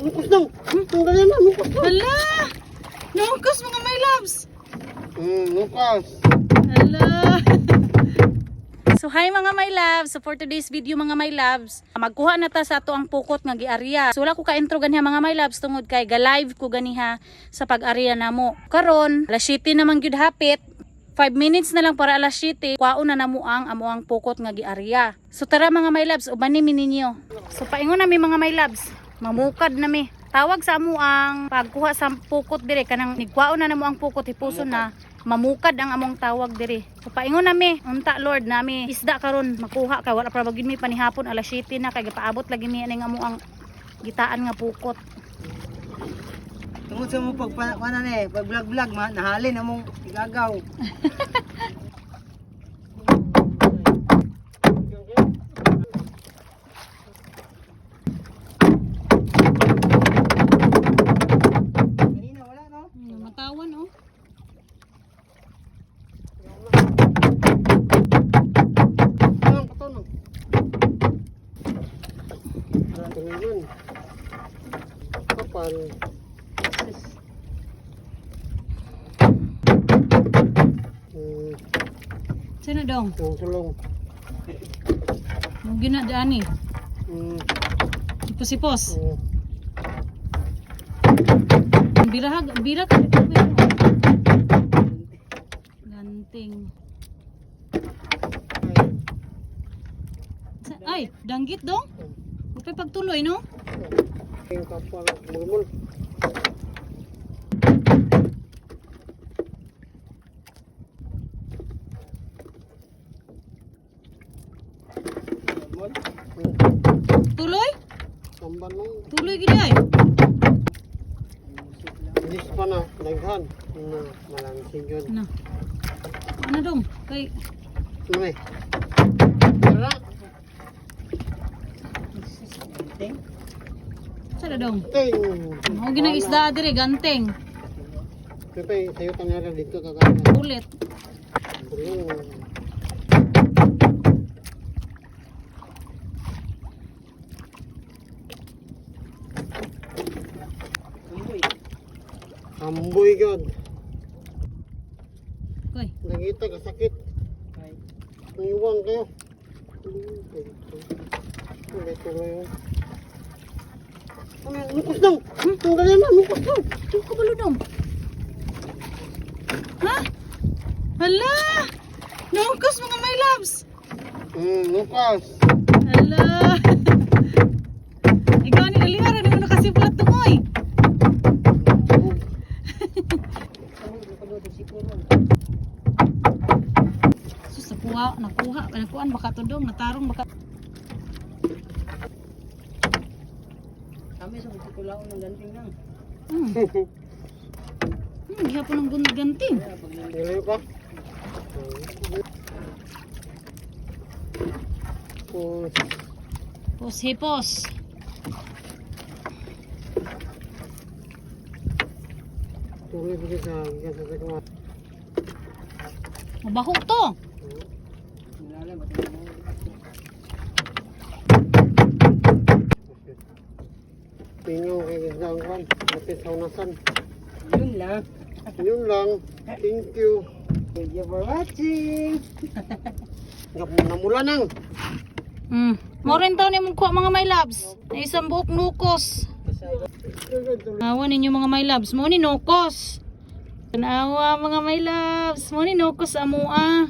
Nukos lang. Tanggalin na, nukos lang. Hala! Nukos mga my loves! Nukos. Hala! So hi mga my loves, so for today's video mga my loves, magkuha na ta sa ato ang pukot nga giarya. So wala ko ka intro ganiha mga my loves tungod kay ga-live ko ganiha sa pag-arya namo. Karon, alas 7 naman gyud hapit. 5 minutes na lang para alas 7, kuhaon na namo ang amuang pukot nga giarya. So tara mga my loves, ubanin mi ninyo. So paingon nami mga my loves, mamukad nami. Tawag sa amo ang pagkuha sa pukot dire kanang nigkuhaon na namo ang pukot ipuso na. Mamukad ang among tawag diri. So paingon nami, unta Lord nami isda karon makuha kay wala pa bagid mi panihapon alas 7 na kay gipaabot lagi mi ning amo ang gitaan nga pukot. Tungod sa mo pagpanan eh, pag vlog nahalin among igagaw. Kanina wala no? Matawan oh. Kapal. Sino dong? Sulong. Mo gina dani. Sipos-sipos. Bira ka. Ganting. Ay, danggit dong. Upay pagtuloy no? Yung kapal mulmul. Tuloy? Samban mo. Tuloy gid ay. Bilis pa na, daghan. Na, malangsing yun. Na. Ano dong? Kay Ano eh? Tara. sada dong. Ting! Mo ginang isda dire ganteng. Pepe, sayo tangyari dito kakaya. Ulit. Amboy god. Koy. Nangita ka sakit. Iwang kayo. Tuloy. Ano, nukos lang. Tanggalin na, nukos lang. Ito ka balo dong. Ha? Hala! Nukos mga my loves. Nukos. Hala! Ikaw ni Alihara, di mo nakasipulat tumoy. Sus, nakuha, nakuhaan baka to dong, natarong baka. Kami sa pagkulaon ng ganting lang. Gihapon ng ganting. Dili pa. Hipos. Tuloy bigay sa kuma. Mabaho to. Tingnan kay isang kwan. Kapit sa unasan. Yun lang. Yun lang. Thank you. Thank you for watching. Namula nang. Mo rin taon ni mong kuha mga my loves. Na isang buhok nukos. Awa ninyo mga my loves. Mo ni nukos. Tanawa mga my loves. Mo ni nukos amo ah.